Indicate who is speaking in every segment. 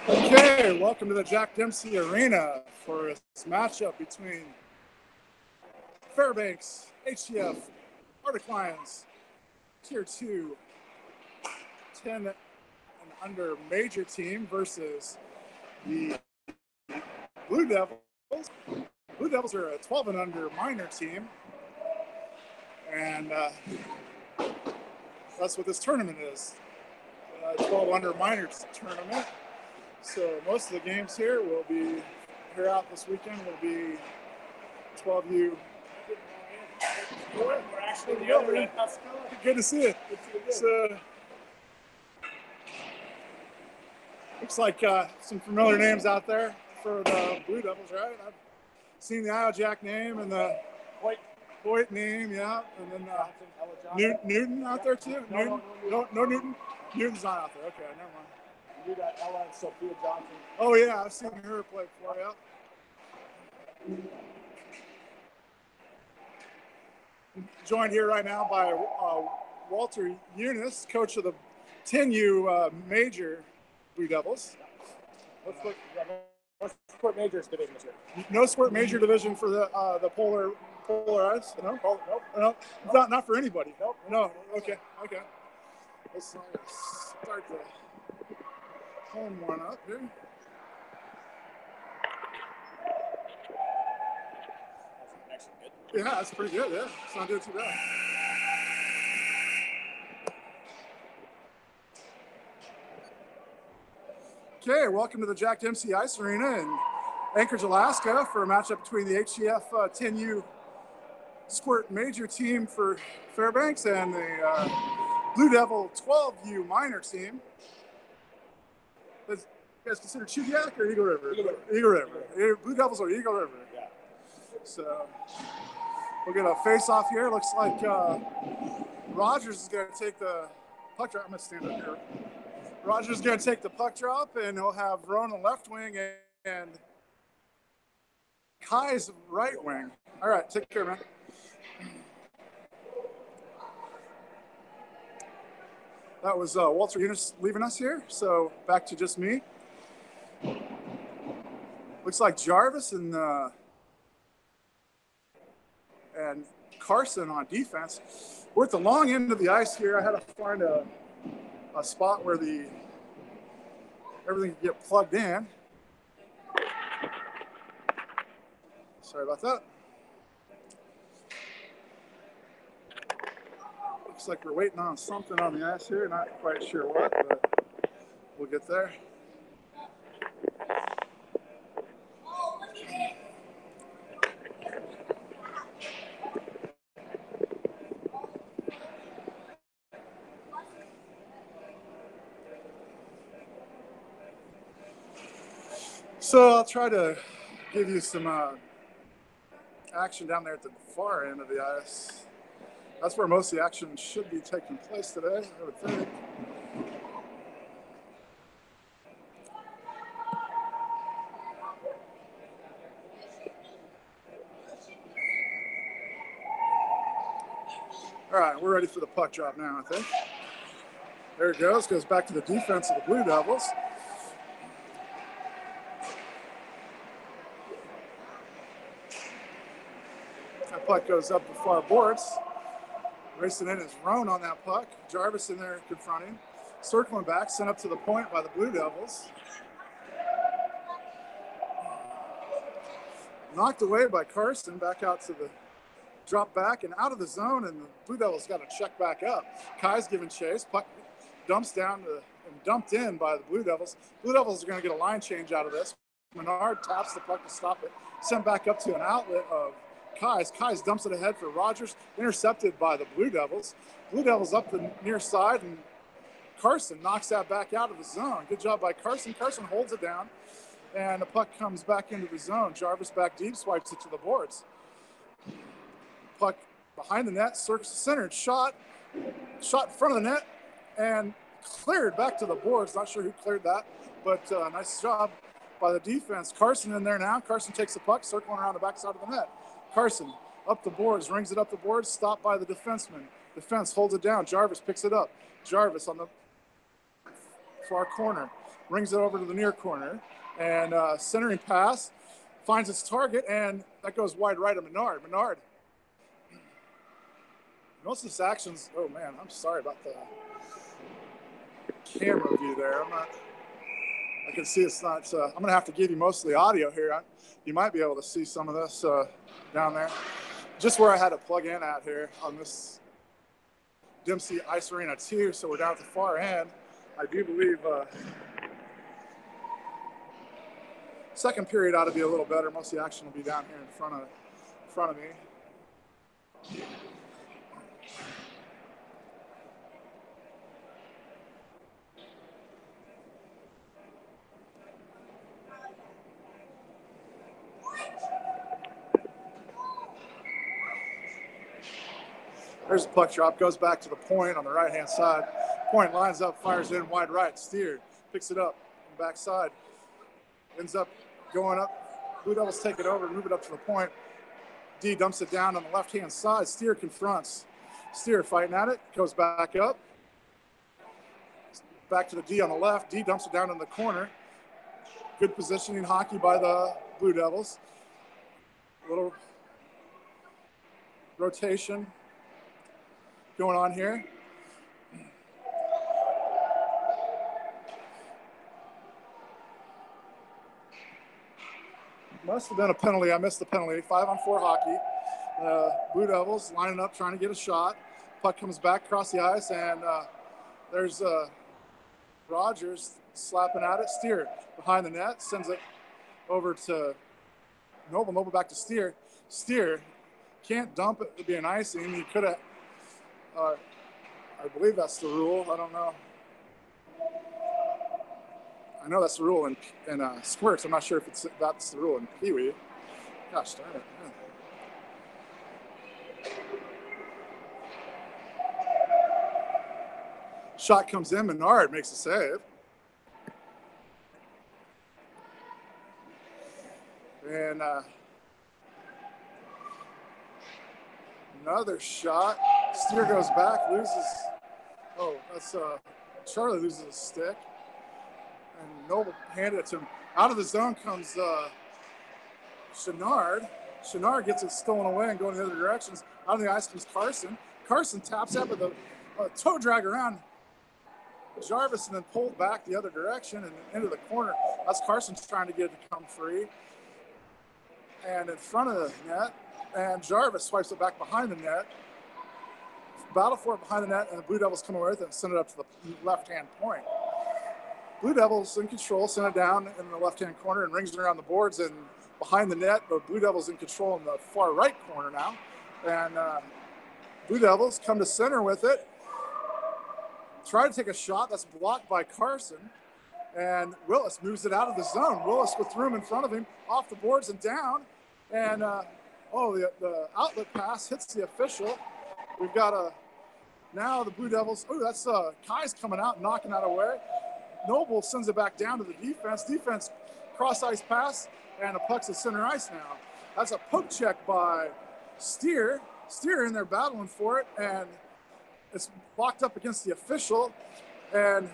Speaker 1: Okay, welcome to the Jack Dempsey Arena for this matchup between Fairbanks HCF Arctic Lions Tier 2 10 and under major team versus the Blue Devils. Blue Devils are a 12 and under minor team, and that's what this tournament is. 12 under minor tournament. So most of the games here will be here out this weekend will be 12U.
Speaker 2: We're actually the other end.
Speaker 1: Good to see you. So looks like some familiar names out there for the Blue Devils, right? I've seen the Isle Jack name and the Hoyt name, yeah, and then Newton out there too. No Newton. Newton's not out there. Okay, never mind.
Speaker 2: You got Ella and Sophia Johnson.
Speaker 1: Oh yeah, I've seen her play before. Yeah. Joined here right now by Walter Eunice, coach of the 10U major Blue Devils.
Speaker 2: What's sport majors division this year?
Speaker 1: No sport major division for the polarized. No,
Speaker 2: Nope.
Speaker 1: Not for anybody.
Speaker 2: Nope.
Speaker 1: No. Okay. Let's start the home one up here.
Speaker 2: That's actually good.
Speaker 1: Yeah, that's pretty good. Yeah, it's not doing too bad. Okay, welcome to the Jack Dempsey Ice Arena in Anchorage, Alaska for a matchup between the HCF 10U Squirt Major team for Fairbanks and the Blue Devil 12U minor team. You guys consider Chudiak or Eagle River? Eagle River. Blue Devils or Eagle River?
Speaker 2: Yeah.
Speaker 1: So we'll get a face-off here. Looks like Rogers is going to take the puck drop. I'm going to stand up here. Rogers is going to take the puck drop, and he'll have Roan on the left wing and Kai's right wing. All right, take care, man. That was Walter Eunice leaving us here, so back to just me. Looks like Jarvis and Carson on defense. We're at the long end of the ice here. I had to find a spot where everything could get plugged in. Sorry about that. Looks like we're waiting on something on the ice here. Not quite sure what, but we'll get there. So I'll try to give you some action down there at the far end of the ice. That's where most of the action should be taking place today, I would think. All right, we're ready for the puck drop now, I think. There it goes back to the defense of the Blue Devils. That puck goes up the far boards. Racing in is Roan on that puck. Jarvis in there confronting. Circling back, sent up to the point by the Blue Devils. Knocked away by Carson, back out to the drop back and out of the zone, and the Blue Devils got to check back up. Kai's giving chase. Puck dumps down and dumped in by the Blue Devils. Blue Devils are going to get a line change out of this. Menard taps the puck to stop it. Sent back up to an outlet of Kai's. Kai's dumps it ahead for Rogers, intercepted by the Blue Devils. Blue Devils up the near side, and Carson knocks that back out of the zone. Good job by Carson. Carson holds it down, and the puck comes back into the zone. Jarvis back deep, swipes it to the boards. Puck behind the net, centered shot in front of the net, and cleared back to the boards. Not sure who cleared that, but nice job by the defense. Carson in there now. Carson takes the puck, circling around the backside of the net. Carson up the boards, rings it up the boards, stopped by the defenseman. Defense holds it down. Jarvis picks it up. Jarvis on the far corner. rings it over to the near corner, and centering pass finds its target, and that goes wide right of Menard. Menard. Most of this action's, oh man, I'm sorry about the camera view there. I can see it's not, I'm going to have to give you most of the audio here. You might be able to see some of this down there. Just where I had to plug in at here on this Dempsey Ice Arena 2, so we're down at the far end. I do believe second period ought to be a little better. Most of the action will be down here in front of me. There's the puck drop, goes back to the point on the right-hand side. Point lines up, fires in wide right. Steer picks it up on the backside. Ends up going up. Blue Devils take it over, move it up to the point. D dumps it down on the left-hand side. Steer confronts. Steer fighting at it, goes back up. Back to the D on the left. D dumps it down in the corner. Good positioning hockey by the Blue Devils. A little rotation going on here. Must have been a penalty. I missed the penalty. 5-on-4 hockey. Blue Devils lining up, trying to get a shot. Puck comes back across the ice, and there's Rogers slapping at it. Steer behind the net, sends it over to Noble. Noble back to Steer. Steer can't dump it to be an icing. He could have. I believe that's the rule. I don't know. I know that's the rule in squirts. I'm not sure if that's the rule in Pee Wee. Gosh darn it. Yeah. Shot comes in. Menard makes a save. And another shot. Steer goes back, loses. Oh, that's Charlie loses a stick. And Noble handed it to him. Out of the zone comes Chenard. Chenard gets it stolen away and going in the other directions. Out of the ice comes Carson. Carson taps up with a toe drag around Jarvis and then pulled back the other direction and into the corner. That's Carson trying to get it to come free. And in front of the net. And Jarvis swipes it back behind the net. Battle for it behind the net, and the Blue Devils come away with it and send it up to the left-hand point. Blue Devils in control, send it down in the left-hand corner and rings it around the boards and behind the net. But Blue Devils in control in the far right corner now. And Blue Devils come to center with it. Try to take a shot. That's blocked by Carson. And Willis moves it out of the zone. Willis with room in front of him, off the boards and down. And, the outlet pass hits the official. We've got now the Blue Devils. Oh, that's Kai's coming out, knocking that away. Noble sends it back down to the defense. Defense cross ice pass, and the puck's at center ice now. That's a poke check by Steer. Steer in there battling for it, and it's locked up against the official. And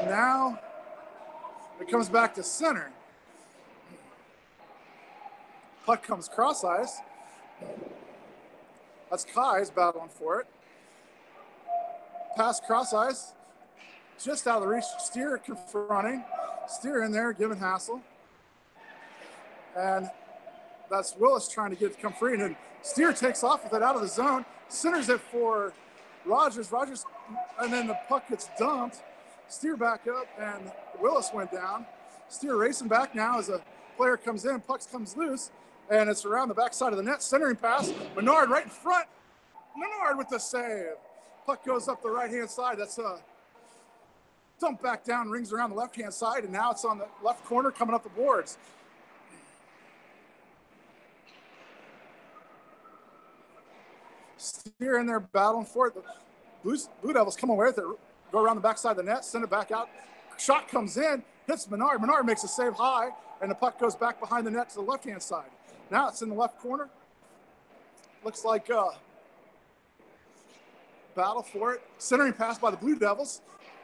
Speaker 1: now it comes back to center. Puck comes cross ice. That's Kai's battling for it. Pass cross ice. Just out of the reach. Steer confronting. Steer in there giving hassle. And that's Willis trying to get it to come free. And then Steer takes off with it out of the zone. Centers it for Rogers. Rogers, and then the puck gets dumped. Steer back up, and Willis went down. Steer racing back now as a player comes in. Puck comes loose. And it's around the backside of the net. Centering pass. Menard right in front. Menard with the save. Puck goes up the right-hand side. That's a dump back down, rings around the left-hand side, and now it's on the left corner coming up the boards. Steer in there battling for it. The Blue Devils come away with it. Go around the backside of the net, send it back out. Shot comes in, hits Menard. Menard makes a save high, and the puck goes back behind the net to the left-hand side. Now it's in the left corner. Looks like battle for it. Centering pass by the Blue Devils.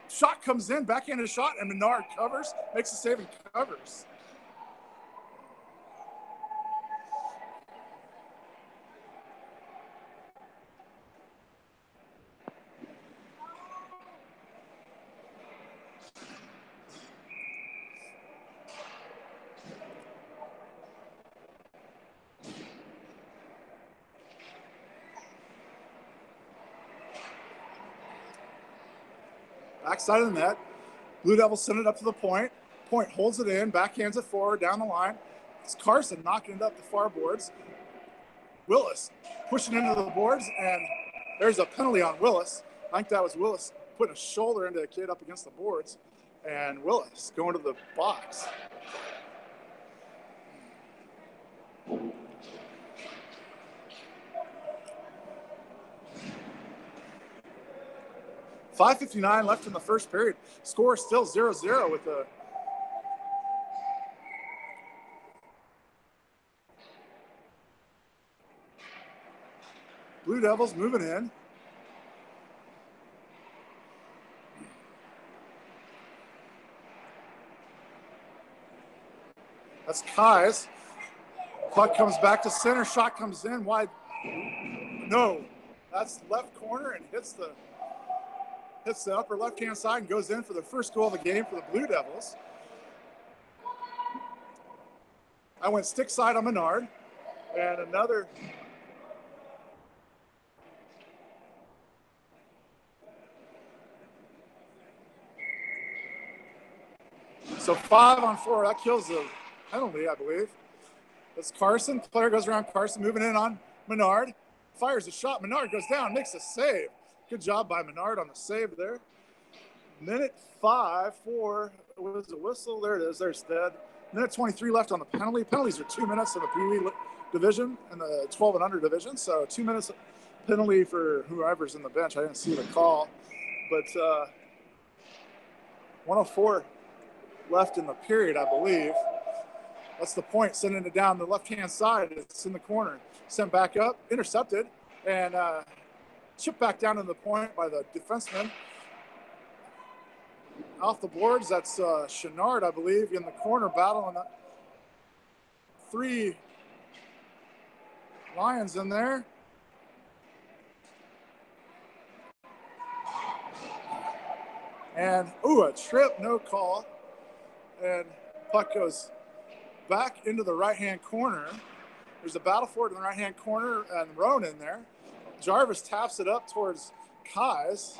Speaker 1: Shot comes in, backhanded shot, and Menard covers, makes a save and covers. Backside of the net. Blue Devils send it up to the point. Point holds it in, backhands it forward, down the line. It's Carson knocking it up the far boards. Willis pushing into the boards, and there's a penalty on Willis. I think that was Willis putting a shoulder into a kid up against the boards. And Willis going to the box. .5:59 left in the first period. Score still 0-0 with the Blue Devils moving in. That's Kais. Puck comes back to center. Shot comes in wide. No, that's left corner and hits the upper left-hand side and goes in for the first goal of the game for the Blue Devils. I went stick side on Menard, and another. So 5-on-4, that kills the penalty, I believe. That's Carson. Player goes around Carson, moving in on Menard. Fires a shot. Menard goes down, makes a save. Good job by Menard on the save there. Minute 5 for, was a whistle? There it is. There's Stead. Minute 23 left on the penalty. Penalties are 2 minutes in the Pee Wee division and the 12 and under division. So 2 minutes penalty for whoever's in the bench. I didn't see the call. But 104 left in the period, I believe. That's the point, sending it down the left-hand side. It's in the corner. Sent back up, intercepted, and chipped back down to the point by the defenseman. Off the boards, that's Chenard, I believe, in the corner battling 3 Lions in there. And, a trip, no call. And puck goes back into the right-hand corner. There's a battle for it in the right-hand corner and Roan in there. Jarvis taps it up towards Kais.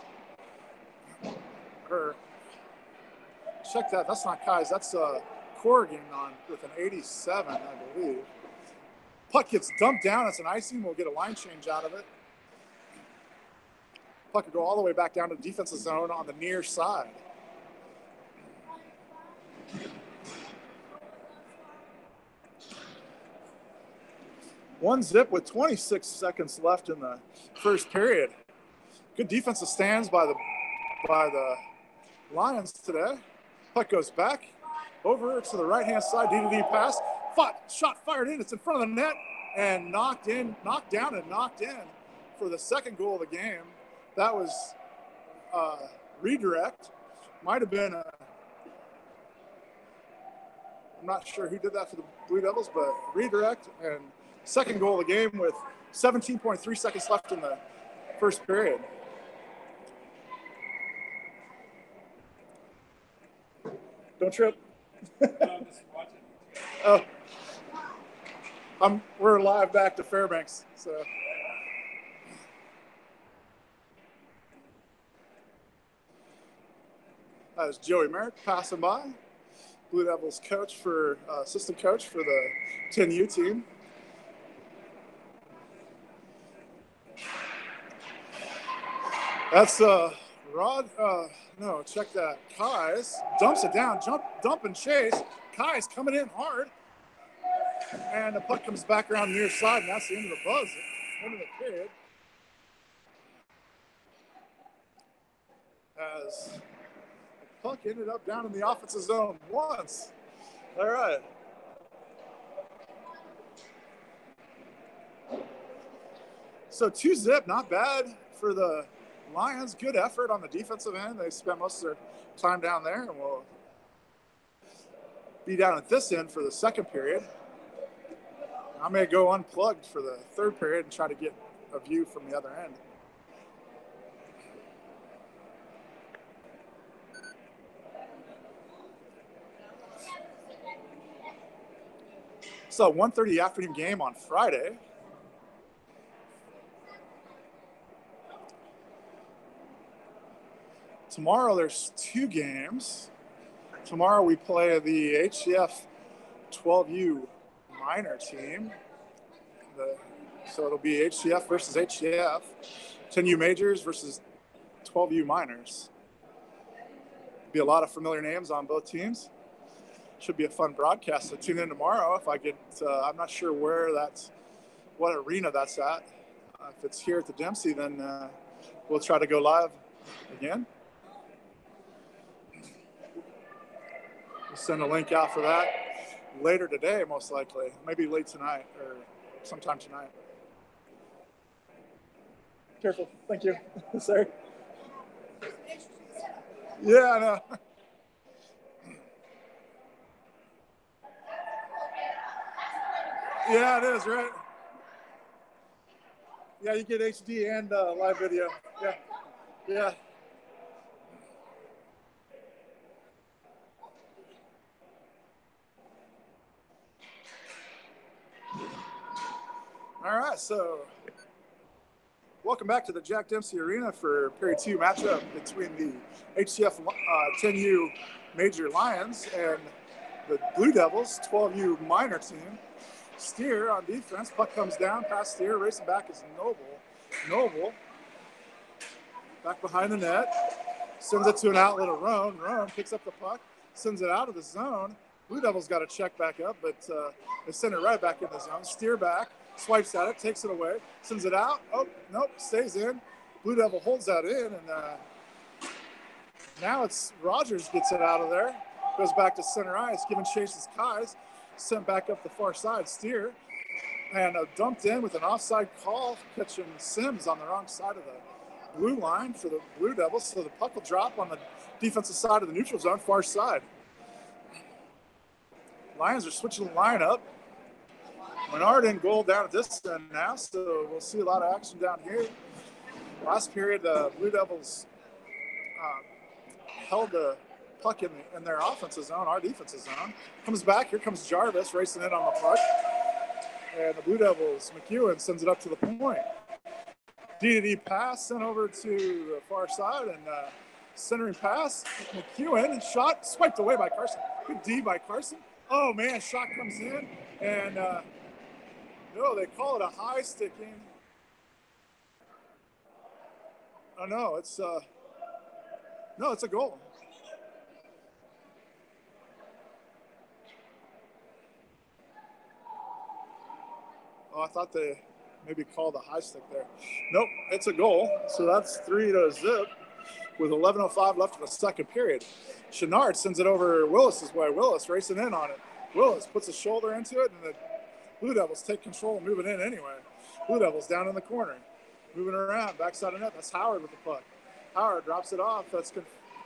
Speaker 1: Check that. That's not Kais. That's Corrigan on with an 87, I believe. Puck gets dumped down. It's an icing. We'll get a line change out of it. Puck will go all the way back down to the defensive zone on the near side. One zip with 26 seconds left in the first period. Good defensive stands by the Lions today. Puck goes back over to the right-hand side. D-to-D pass. Shot fired in. It's in front of the net and knocked down and knocked in for the second goal of the game. That was redirect. Might have been I'm not sure who did that for the Blue Devils, but redirect and second goal of the game with 17.3 seconds left in the first period. Don't trip.
Speaker 2: No, I'm just watching.
Speaker 1: We're live back to Fairbanks, so. That was Joey Merrick passing by, Blue Devils coach assistant coach for the 10U team. That's check that. Kais dumps it down, dump and chase. Kais coming in hard. And the puck comes back around near side, and that's the end of the buzz, end of the period. As the puck ended up down in the offensive zone once. All right. So 2-zip, not bad for the Lions, good effort on the defensive end. They spent most of their time down there, and will be down at this end for the second period. I may go unplugged for the third period and try to get a view from the other end. So 1:30 afternoon game on Friday. Tomorrow there's 2 games. Tomorrow we play the HCF 12U minor team. So it'll be HCF versus HCF, 10U majors versus 12U minors. Be a lot of familiar names on both teams. Should be a fun broadcast. So tune in tomorrow. If I get, I'm not sure what arena that's at. If it's here at the Dempsey, then we'll try to go live again. We'll send a link out for that later today, most likely. Maybe late tonight or sometime tonight. Careful. Thank you. Sorry. Yeah, I know. Yeah, it is, right? Yeah, you get HD and live video. Yeah. Yeah. All right, so welcome back to the Jack Dempsey Arena for Period 2 matchup between the HCF 10U Major Lions and the Blue Devils 12U minor team. Steer on defense, puck comes down past Steer, racing back is Noble back behind the net, sends it to an outlet of Roan. Roan picks up the puck, sends it out of the zone. Blue Devils got to check back up, but they send it right back in the zone. Steer back, swipes at it, takes it away, sends it out. Oh, nope, stays in. Blue Devil holds that in, and now it's Rogers gets it out of there. Goes back to center ice, giving chases Kais. Sent back up the far side, Steer, and dumped in with an offside call, catching Sims on the wrong side of the blue line for the Blue Devils. So the puck will drop on the defensive side of the neutral zone, far side. Lions are switching the line up. Menard in goal down at this end now, so we'll see a lot of action down here. Last period, the Blue Devils held the puck in their offensive zone, our defensive zone. Comes back, here comes Jarvis racing in on the puck. And the Blue Devils, McEwen sends it up to the point. D-to-D pass sent over to the far side, and centering pass, McEwen, shot swiped away by Carson. Good D by Carson. Oh man, shot comes in, and no, they call it a high sticking. Oh no, it's a goal. Oh, I thought they maybe called a high stick there. Nope, it's a goal. So that's 3-0 with 11:05 left in the second period. Chenard sends it over Willis's way. Willis racing in on it. Willis puts a shoulder into it, and the Blue Devils take control and move it in anyway. Blue Devils down in the corner, moving around, backside of net. That's Howard with the puck. Howard drops it off. That's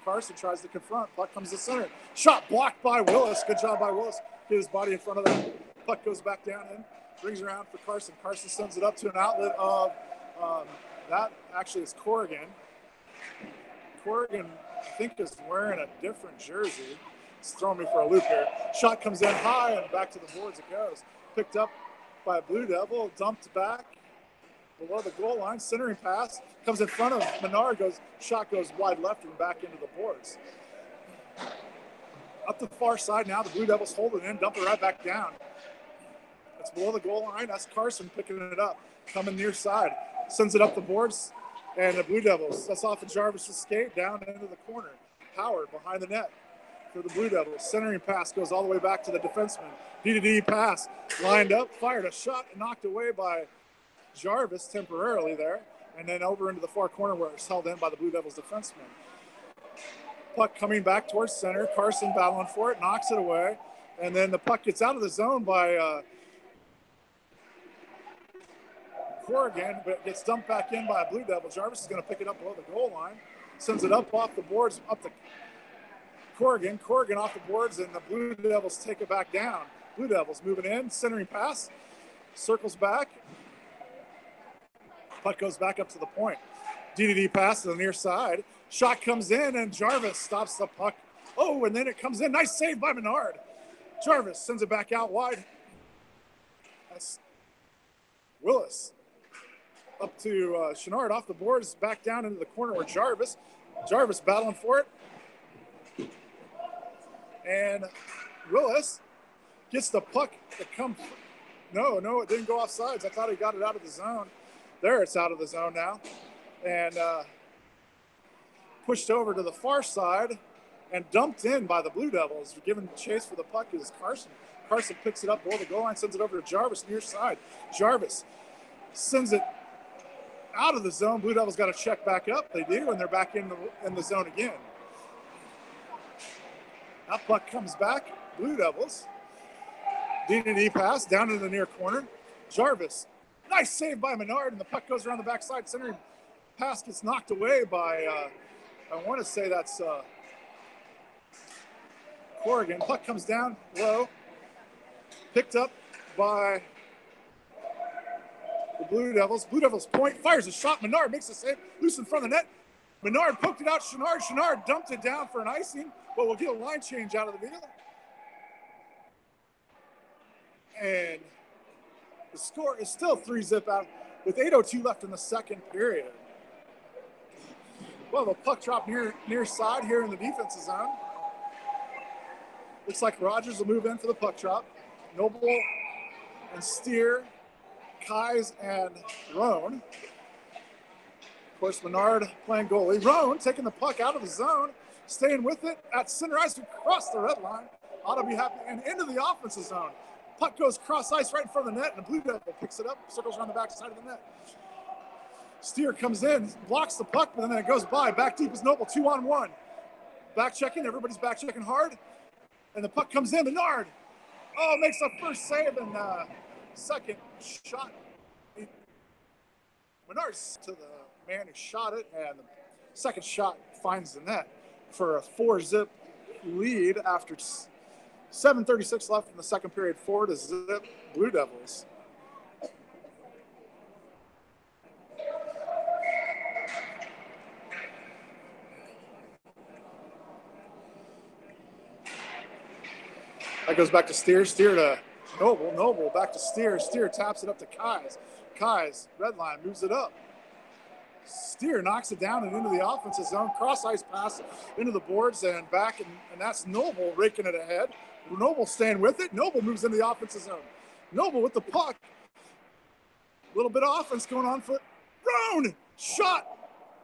Speaker 1: Carson tries to confront. Puck comes to center. Shot blocked by Willis. Good job by Willis. Get his body in front of that. Puck goes back down in. Brings around for Carson. Carson sends it up to an outlet of, that actually is Corrigan. Corrigan, I think, is wearing a different jersey. It's throwing me for a loop here. Shot comes in high and back to the boards it goes. Picked up by a Blue Devil, dumped back below the goal line. Centering pass comes in front of Menard. Shot goes wide left and back into the boards. Up the far side now, the Blue Devils hold it in, dump it right back down. It's below the goal line. That's Carson picking it up, coming near side. Sends it up the boards, and the Blue Devils, that's off of Jarvis's skate, down into the corner. Howard behind the net for the Blue Devils. Centering pass goes all the way back to the defenseman. D-to-D pass, lined up, fired a shot, knocked away by Jarvis temporarily there, and then over into the far corner where it's held in by the Blue Devils defenseman. Puck coming back towards center. Carson battling for it, knocks it away, and then the puck gets out of the zone by Corrigan, but gets dumped back in by a Blue Devil. Jarvis is going to pick it up below the goal line, sends it up off the boards, up to Corrigan. Corrigan off the boards, and the Blue Devils take it back down. Blue Devils moving in, centering pass, circles back. Puck goes back up to the point. DDD pass to the near side. Shot comes in, and Jarvis stops the puck. Oh, and then it comes in. Nice save by Menard. Jarvis sends it back out wide. That's Willis. Up to Chenard off the boards, back down into the corner where Jarvis battling for it. And Willis gets the puck to come. No, it didn't go off sides. I thought he got it out of the zone. There, it's out of the zone now. And pushed over to the far side and dumped in by the Blue Devils. Given chase for the puck is Carson. Carson picks it up below the goal line, sends it over to Jarvis near side. Jarvis sends it out of the zone. Blue Devils got to check back up. They do, and they're back in the zone again. That puck comes back. Blue Devils. DDD pass down to the near corner. Jarvis. Nice save by Menard, and the puck goes around the backside. Centering pass gets knocked away by, I want to say that's Corrigan. Puck comes down low. Picked up by the Blue Devils. Blue Devils point, fires a shot. Menard makes a save, loose in front of the net. Menard poked it out. Chenard dumped it down for an icing, but we'll get a line change out of the video. And the score is still 3-0 out with 8:02 left in the second period. Well, the puck drop near side here in the defensive zone. Looks like Rogers will move in for the puck drop. Noble and Steer, Kais and Roan. Of course, Menard playing goalie. Roan taking the puck out of the zone, staying with it at center ice across the red line. Ought to be happy. And into the offensive zone. Puck goes cross ice right in front of the net, and the Blue Devil picks it up, circles around the back side of the net. Steer comes in, blocks the puck, but then it goes by. Back deep is Noble, 2-on-1. Back checking, everybody's back checking hard. And the puck comes in, Menard. Oh, makes a first save and second shot. Menard's to the man who shot it, and the second shot finds the net for a 4-0 lead after 7:36 left in the second period. 4-0 Blue Devils. That goes back to Steer. Steer to Noble. Noble back to Steer. Steer taps it up to Kais. Kais, red line, moves it up. Steer knocks it down and into the offensive zone. Cross ice pass into the boards and back, and that's Noble raking it ahead. Noble staying with it. Noble moves into the offensive zone. Noble with the puck. A little bit of offense going on for Roan. Shot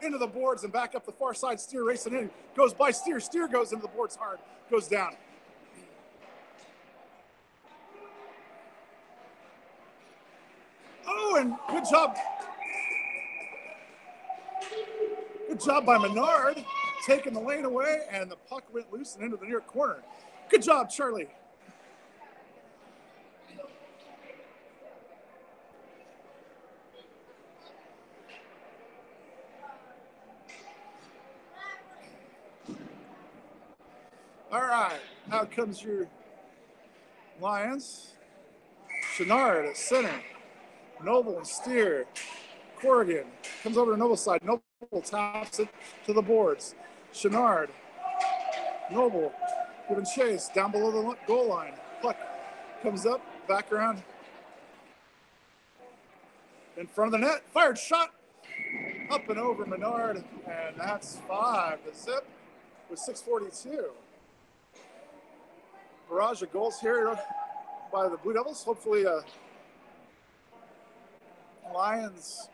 Speaker 1: into the boards and back up the far side. Steer racing in. Goes by Steer. Steer goes into the boards hard. Goes down. Oh, and good job. Good job by Menard, taking the lane away, and the puck went loose and into the near corner. Good job, Charlie. All right, out comes your Lions. Chenard at center. Noble and Steer. Corrigan comes over to Noble's side. Noble taps it to the boards. Chenard. Noble giving chase down below the goal line. Puck comes up, back around in front of the net. Fired shot up and over Menard, and that's 5-0 with 6:42. Barrage of goals here by the Blue Devils. Hopefully, Lions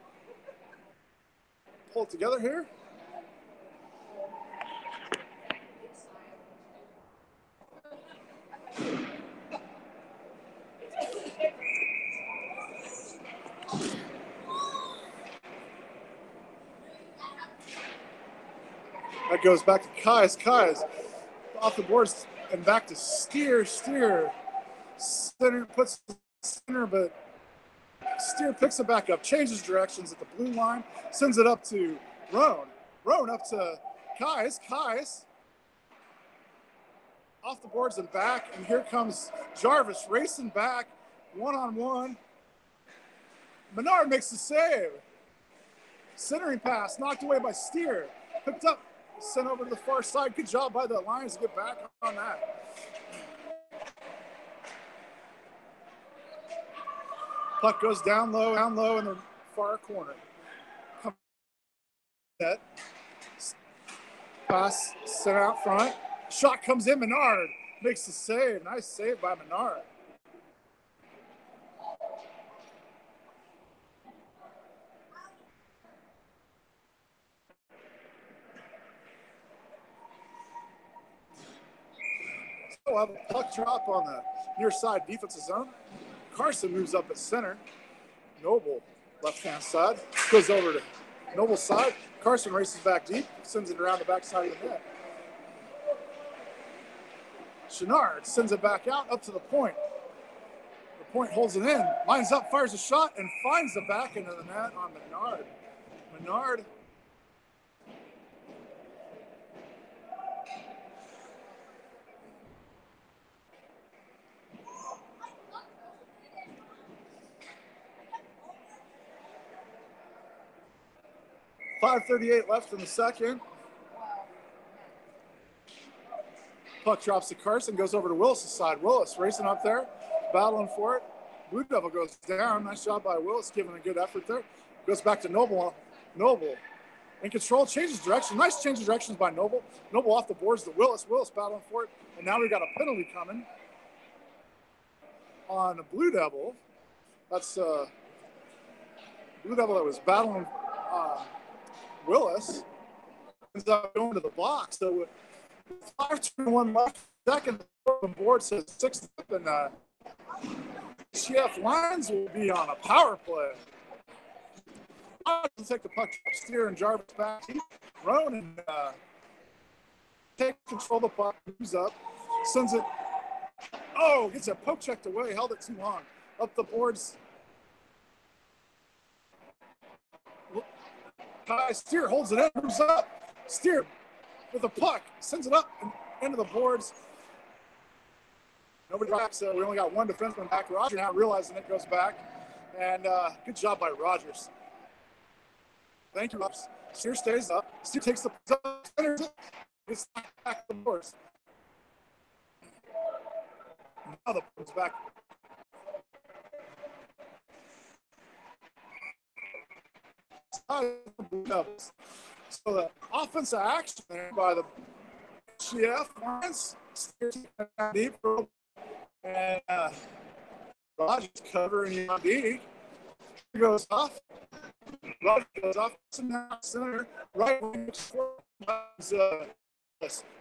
Speaker 1: pull it together here. That goes back to Kais. Kais off the boards and back to Steer. Steer center puts center, but Steer picks it back up, changes directions at the blue line, sends it up to Roan. Roan up to Kais. Kais off the boards and back, and here comes Jarvis racing back, one-on-one. Menard makes the save. Centering pass, knocked away by Steer. Picked up, sent over to the far side. Good job by the Lions to get back on that. Puck goes down low in the far corner. Pass sent out front. Shot comes in. Menard makes the save. Nice save by Menard. So have a puck drop on the near side defensive zone. Carson moves up at center. Noble, left-hand side, goes over to Noble's side. Carson races back deep, sends it around the back side of the net. Chenard sends it back out, up to the point. The point holds it in, lines up, fires a shot, and finds the back end of the net on Menard. Menard .538 left in the second. Puck drops to Carson, goes over to Willis' side. Willis racing up there, battling for it. Blue Devil goes down. Nice job by Willis, giving a good effort there. Goes back to Noble. Noble in control, changes direction. Nice change of directions by Noble. Noble off the boards to Willis. Willis battling for it. And now we've got a penalty coming on Blue Devil. That's Blue Devil that was battling Willis. Ends up going to the box. So 5:21 left. Second board says 6th, and CF Lions will be on a power play. I'll take the puck, Steer and Jarvis back. Ronan take control of the puck, moves up, sends it. Oh, gets a poke checked away, held it too long. Up the boards. Steer holds it in, moves up. Steer with the puck, sends it up and into the boards. Nobody backs. We only got one defenseman back. Roger now realizing it goes back. And good job by Rogers. Thank you, Rops. Steer stays up. Steer takes the center. Gets back to the boards. Now the board's back. So the offensive action there by the CF Lions. Deep and Rogers covering on D. Goes off. Rogers goes off. Center. Right wing.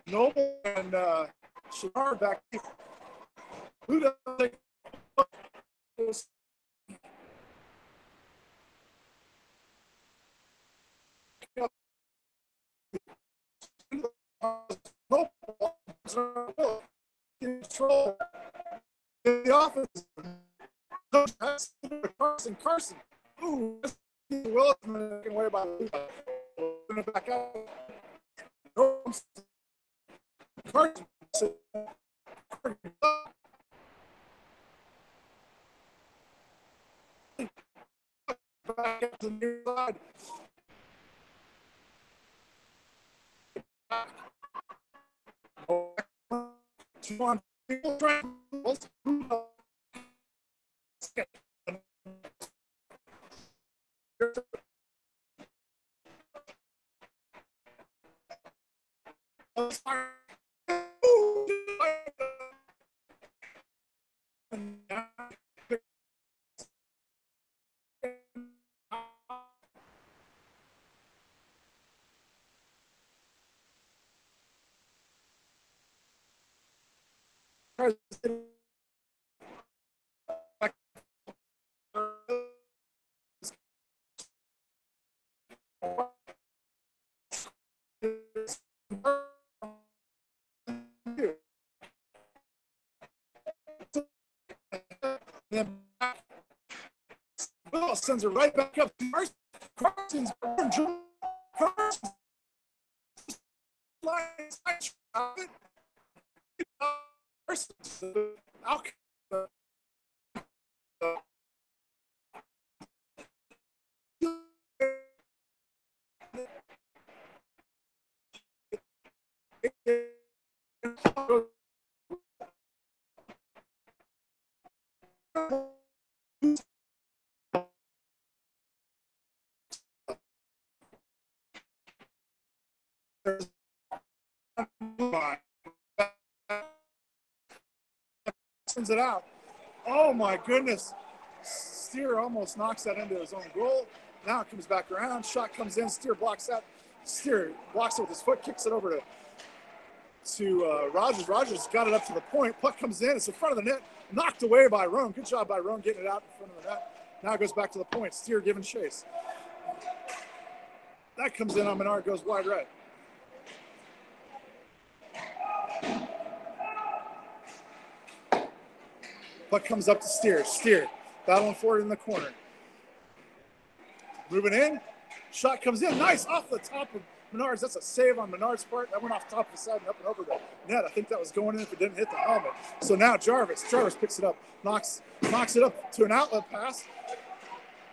Speaker 1: Noble and Chenard back. Who doesn't take control the offense. Carson. Ooh, Willis taken away by the back out. Carson. Back up to the near side. On Will sends it right back up to Carson. Carson's Carson's line side. Carson's out. Sends it out. Oh my goodness. Steer almost knocks that into his own goal. Now it comes back around. Shot comes in. Steer blocks that. Steer blocks it with his foot, kicks it over to Rogers. Rogers got it up to the point. Puck comes in. It's in front of the net. Knocked away by Roan. Good job by Roan getting it out in front of the net. Now it goes back to the point. Steer giving chase. That comes in on Menard, goes wide right. Puck comes up to Steer. Steer battling for it in the corner. Moving in. Shot comes in. Nice off the top of Menard's. That's a save on Menard's part. That went off the top of the side and up and over the net. I think that was going in if it didn't hit the helmet. So now Jarvis picks it up, knocks it up to an outlet pass.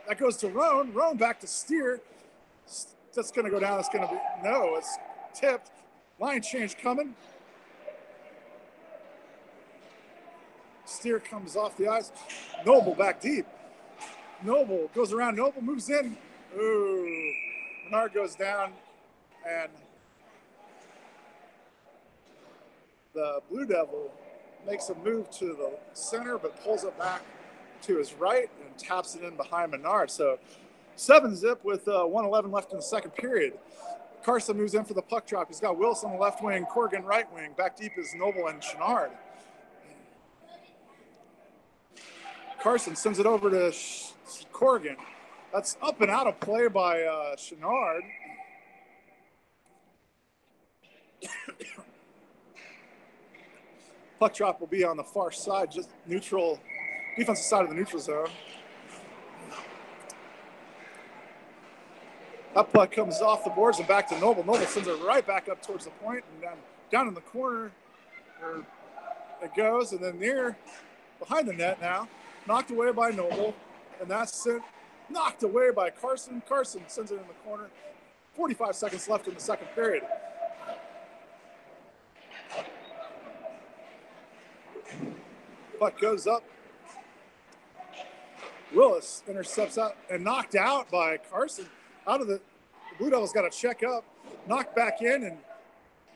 Speaker 1: That goes to Roan. Roan back to Steer. That's going to go down. It's going to be, no, it's tipped. Line change coming. Steer comes off the ice. Noble back deep. Noble goes around. Noble moves in. Ooh. Menard goes down. And the Blue Devil makes a move to the center, but pulls it back to his right and taps it in behind Menard. So 7-zip with 1:11 left in the second period. Carson moves in for the puck drop. He's got Wilson on the left wing, Corrigan right wing. Back deep is Noble and Chenard. Carson sends it over to Corrigan. That's up and out of play by Chenard. Puck drop will be on the far side, just neutral, defensive side of the neutral zone. That puck comes off the boards and back to Noble. Noble sends it right back up towards the point, and then down in the corner it goes, and then near behind the net now, knocked away by Noble, and that's knocked away by Carson. Carson sends it in the corner. 45 seconds left in the second period. Puck goes up. Willis intercepts out and knocked out by Carson. Out of the Blue Devils got to check up, knocked back in, and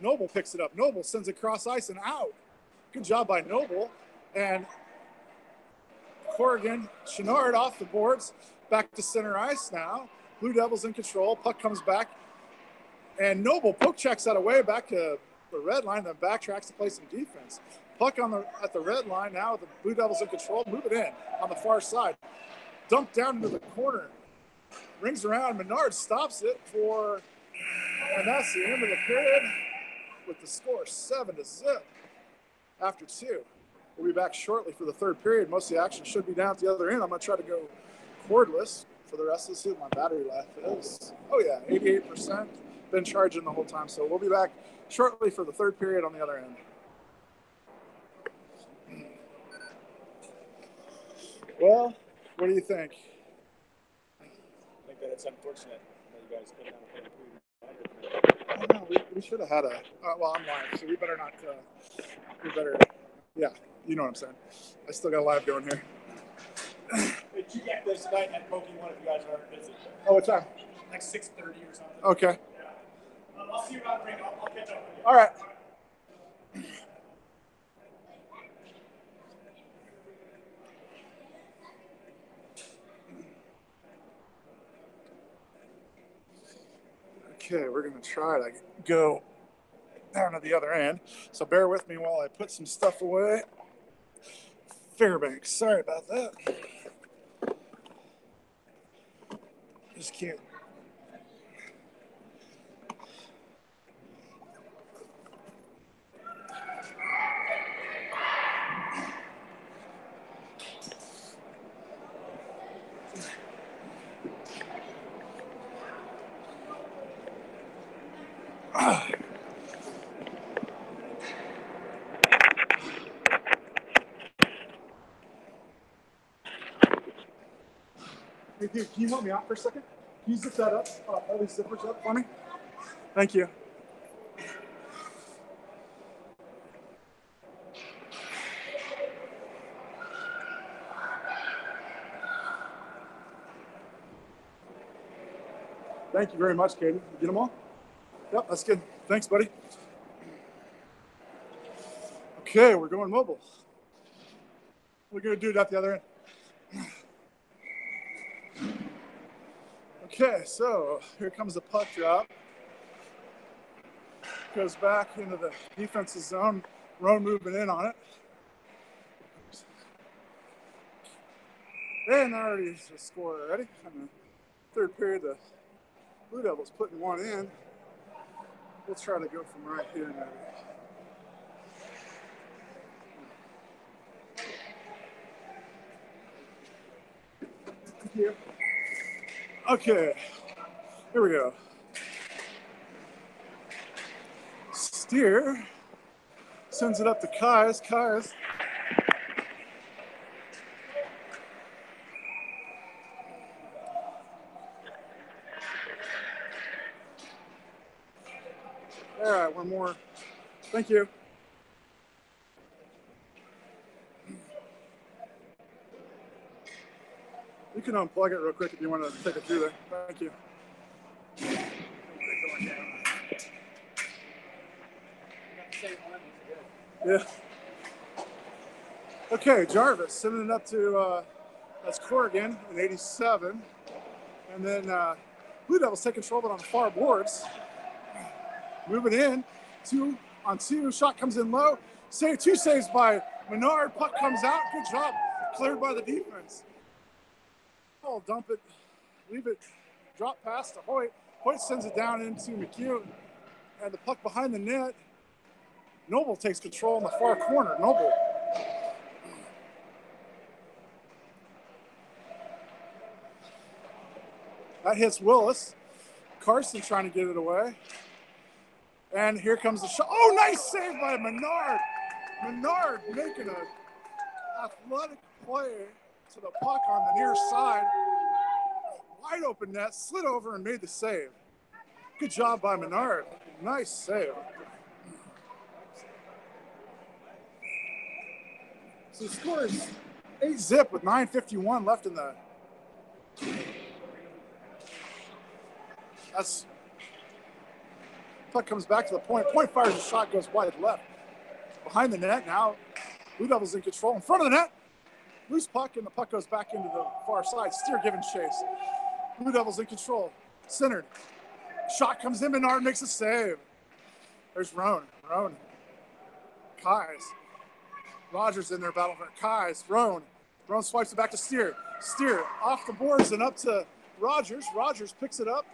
Speaker 1: Noble picks it up. Noble sends it cross ice and out. Good job by Noble. And Corrigan, Chenard off the boards, back to center ice now. Blue Devils in control. Puck comes back, and Noble poke checks that away back to the red line, then backtracks to play some defense. Puck at the red line now. The Blue Devils in control. Move it in on the far side. Dumped down into the corner. Rings around. Menard stops it and that's the end of the period with the score 7-0 after 2. We'll be back shortly for the third period. Most of the action should be down at the other end. I'm going to try to go cordless for the rest of the season. My battery life is, 88%. Been charging the whole time. So we'll be back shortly for the third period on the other end. Well, what do you think?
Speaker 2: I think that it's unfortunate that you guys couldn't have
Speaker 1: I don't know. We should have had I'm live, so we better not. Yeah, you know what I'm saying. I still got a live going here.
Speaker 2: Did you get this night at Pokemon if you guys aren't busy?
Speaker 1: Oh, what time?
Speaker 2: Like 6:30 or something.
Speaker 1: Okay.
Speaker 2: Yeah. I'll see you around 3. I'll catch up with you.
Speaker 1: All right. Okay, we're going to try to go down to the other end. So bear with me while I put some stuff away. Fairbanks, sorry about that. Just can't. Hey, dude, can you help me out for a second? Can you zip that up? All these zippers up for me? Thank you. Thank you very much, Katie. You get them all? Yep, that's good. Thanks, buddy. Okay, we're going mobile. We're going to do it at the other end. Okay, so here comes the puck drop. Goes back into the defensive zone. Roan moving in on it. And already is a score already. In the third period, the Blue Devils putting one in. We'll try to go from right here maybe. Thank you. Okay, here we go. Steer sends it up to Kais. Kais. All right, one more. Thank you. You can unplug it real quick if you want to take it through there. Thank you. Yeah. Okay, Jarvis sending it up to that's Corrigan in 87. And then Blue Devils take control of it on the far boards. Moving in, 2-on-2. Shot comes in low. Two saves by Menard. Puck comes out. Good job. Cleared by the defense. Oh, dump it. Leave it. Drop pass to Hoyt. Hoyt sends it down into McHugh. And the puck behind the net. Noble takes control in the far corner. Noble. That hits Willis. Carson trying to get it away. And here comes the shot. Oh, nice save by Menard. Menard making an athletic play to the puck on the near side. Wide open net, slid over and made the save. Good job by Menard. Nice save. So the score is 8-zip with 9:51 left in the. That's. Puck comes back to the point. Point fires a shot, goes wide left. Behind the net now. Blue Devils in control. In front of the net. Loose puck, and the puck goes back into the far side. Steer giving chase. Blue Devils in control. Centered. Shot comes in. Menard makes a save. There's Roan. Kais. Rogers in there battling for Kais. Roan swipes it back to Steer. Steer off the boards and up to Rogers. Rogers picks it up.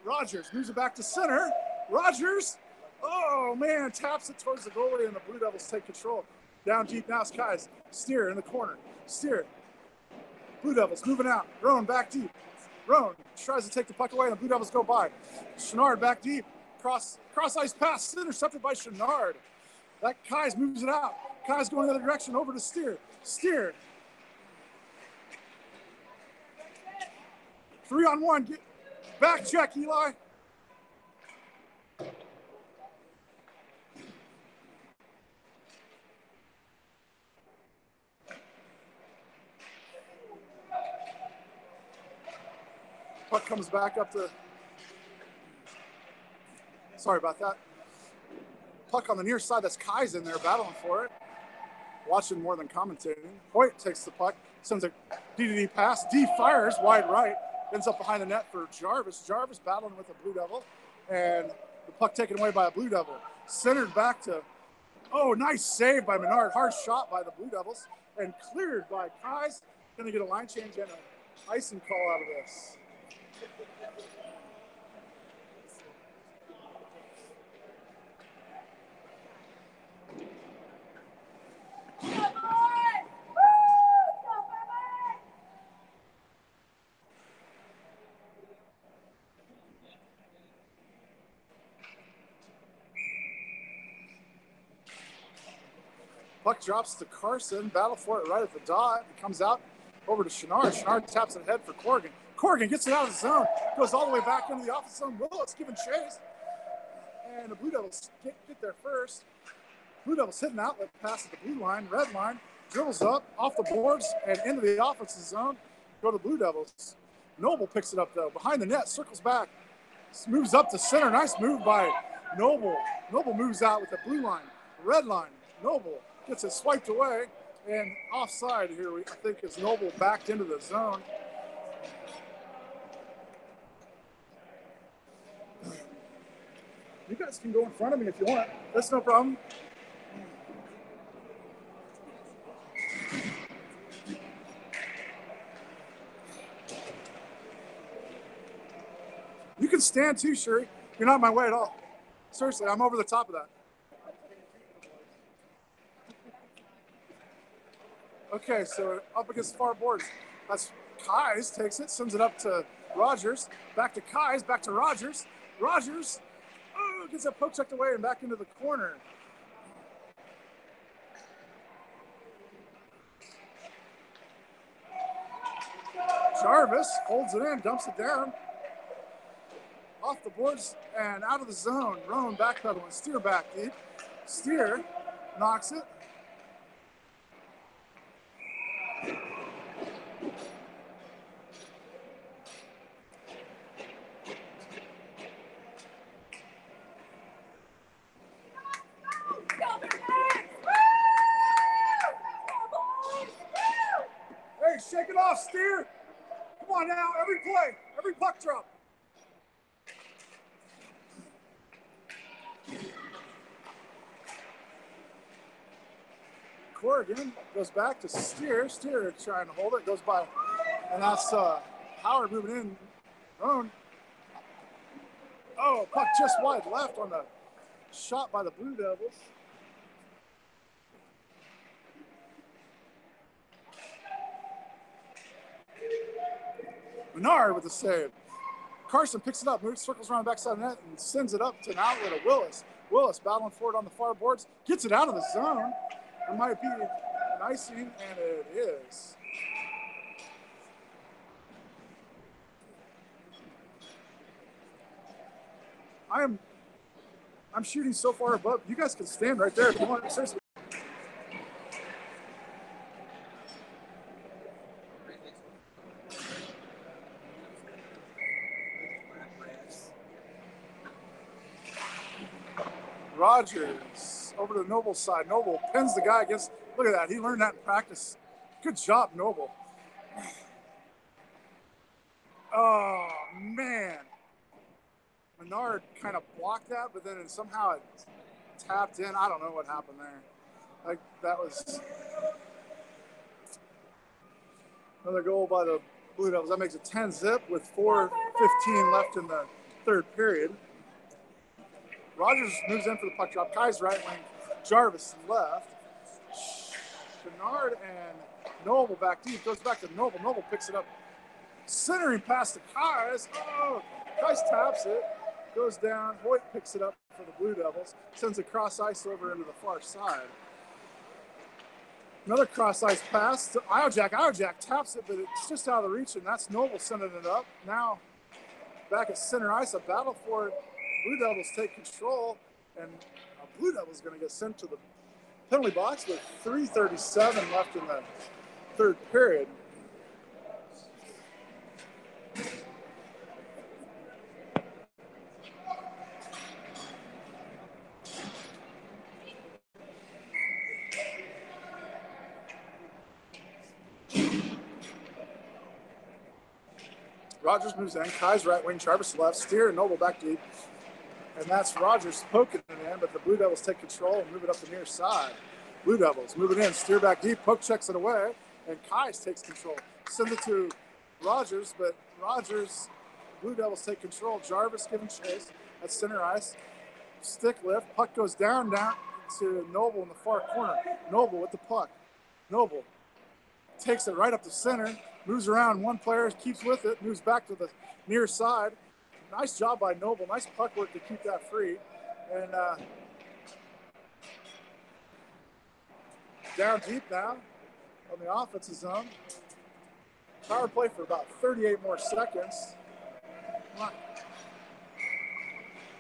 Speaker 1: Rogers moves it back to center. Rogers, oh man, taps it towards the goalie, and the Blue Devils take control. Down deep now is Kais. Steer in the corner. Steer. Blue Devils moving out. Roan back deep. Roan tries to take the puck away, and the Blue Devils go by. Chenard back deep. Cross ice pass intercepted by Chenard. That Kais moves it out. Kais going the other direction over to Steer. Steer. 3-on-1. Back check, Eli. Puck comes back up to. Sorry about that. Puck on the near side. That's Kais in there battling for it. Watching more than commentating. Hoyt takes the puck, sends a DDD pass. D fires wide right. Ends up behind the net for Jarvis. Jarvis battling with a Blue Devil. And the puck taken away by a Blue Devil. Centered back to, oh, nice save by Menard. Hard shot by the Blue Devils. And cleared by Kais. Going to get a line change and an icing call out of this. Puck drops to Carson. Battle for it right at the dot. It comes out over to Chenard. Chenard taps it ahead for Corrigan. Corrigan gets it out of the zone, goes all the way back into the offensive zone. Willis giving chase. And the Blue Devils get there first. Blue Devils hit an outlet pass at the blue line, red line, dribbles up, off the boards, and into the offensive zone. Go to the Blue Devils. Noble picks it up, though. Behind the net, circles back, moves up to center. Nice move by Noble. Noble moves out with the blue line, red line. Noble gets it swiped away, and offside here, I think, is Noble backed into the zone. You guys can go in front of me if you want. That's no problem. You can stand too, Sherry. You're not in my way at all. Seriously, I'm over the top of that. Okay, so up against the far boards. That's Kais takes it, sends it up to Rogers. Back to Kais, back to Rogers. Rogers gets that poke checked away and back into the corner. Jarvis holds it in, dumps it down. Off the boards and out of the zone. Roan backpedaling, Steer back deep. Steer knocks it. Hey, shake it off, Steer. Come on now, every play, every puck drop. Corrigan goes back to Steer. Steer trying to hold it, goes by, and that's Howard moving in. Roan. Oh, puck just wide left on the shot by the Blue Devils. Menard with the save. Carson picks it up, moves, circles around the backside of the net, and sends it up to an outlet of Willis. Willis battling for it on the far boards, gets it out of the zone. It might be an icing, and it is. I'm shooting so far above. You guys can stand right there if you want. Seriously. Rogers over to the Noble side. Noble pins the guy against. Look at that. He learned that in practice. Good job, Noble. Oh, man. Menard kind of blocked that, but then somehow it tapped in. I don't know what happened there. Like, that was another goal by the Blue Devils. That makes it 10-zip with 4:15 left in the third period. Rogers moves in for the puck drop. Kai's right wing. Jarvis left. Chenard and Noble back deep. Goes back to Noble. Noble picks it up. Centering pass to Kais. Oh, Kais taps it. Goes down. Hoyt picks it up for the Blue Devils. Sends a cross ice over into the far side. Another cross ice pass to Iojak. Iojak taps it, but it's just out of the reach, and that's Noble sending it up. Now back at center ice, a battle for it. Blue Devils take control, and Blue Devils going to get sent to the penalty box with 3:37 left in the third period. Rogers moves in. Kai's right wing. Jarvis left. Steer and Noble back deep. And that's Rogers poking it in, but the Blue Devils take control and move it up the near side. Blue Devils move it in. Steer back deep. Poke checks it away. And Kai's takes control. Send it to Rogers, but Rogers, Blue Devils take control. Jarvis giving chase at center ice. Stick lift. Puck goes down to Noble in the far corner. Noble with the puck. Noble takes it right up the center. Moves around one player, keeps with it, moves back to the near side. Nice job by Noble. Nice puck work to keep that free. And down deep now on the offensive zone. Power play for about 38 more seconds.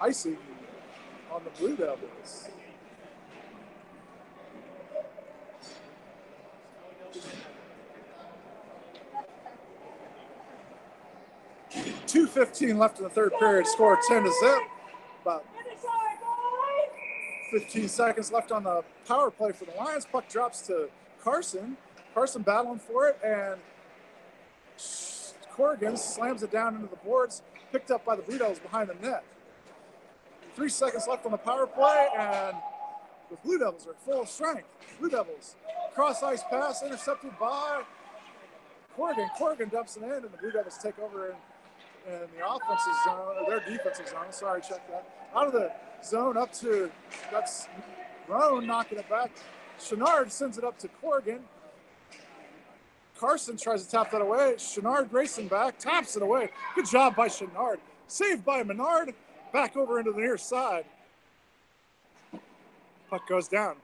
Speaker 1: Icing on the Blue Devils. .2:15 left in the third period. Score 10-0. About 15 seconds left on the power play for the Lions. Puck drops to Carson. Carson battling for it, and Corrigan slams it down into the boards, picked up by the Blue Devils behind the net. 3 seconds left on the power play, and the Blue Devils are full strength. Blue Devils, cross-ice pass, intercepted by Corrigan. Corrigan dumps it in, and the Blue Devils take over in the offensive zone, or their defensive zone. Sorry, check that. Out of the zone up to, that's Roan knocking it back. Chenard sends it up to Corrigan. Carson tries to tap that away. Chenard racing back, taps it away. Good job by Chenard. Saved by Menard. Back over into the near side. Puck goes down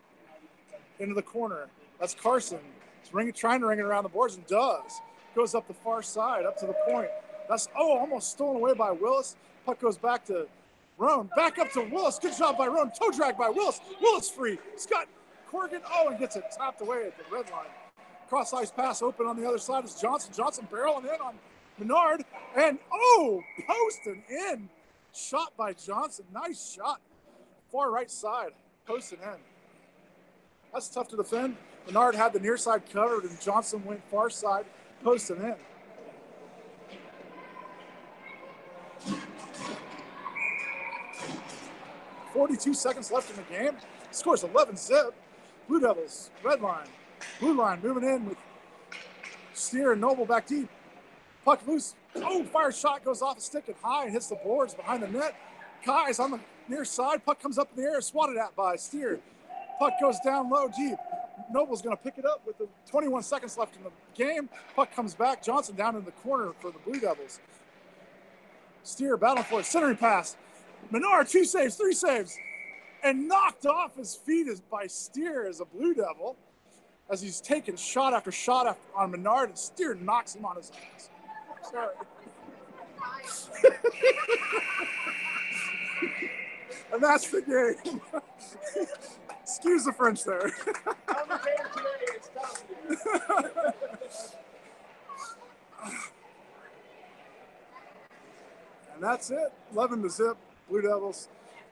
Speaker 1: into the corner. That's Carson. He's trying to ring it around the boards and does. Goes up the far side, up to the point. That's, almost stolen away by Willis. Puck goes back to Roan. Back up to Willis. Good job by Roan. Toe drag by Willis. Willis free. Scott Corrigan, and gets it tapped away at the red line. Cross-ice pass open on the other side is Johnson. Johnson barreling in on Menard. And, posting in. Shot by Johnson. Nice shot. Far right side. Posting in. That's tough to defend. Menard had the near side covered, and Johnson went far side. Posting in. .42 seconds left in the game. Scores 11-0. Blue Devils, red line. Blue line moving in with Steer and Noble back deep. Puck loose. Fire shot goes off the stick and high and hits the boards behind the net. Kai's on the near side. Puck comes up in the air, swatted at by Steer. Puck goes down low, deep. Noble's going to pick it up with the 21 seconds left in the game. Puck comes back. Johnson down in the corner for the Blue Devils. Steer battling for it. Centering pass. Menard, 2 saves, 3 saves. And knocked off his feet by Steer as a Blue Devil, as he's taking shot after shot on Menard, and Steer knocks him on his ass. Sorry. And that's the game. Excuse the French there. And that's it. 11-0, Blue Devils.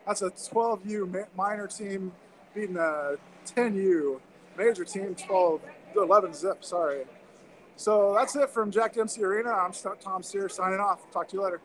Speaker 1: That's a 12U minor team beating a 10U major team, 11-0, sorry. So that's it from Jack Dempsey Arena. I'm Tom Steer signing off. Talk to you later.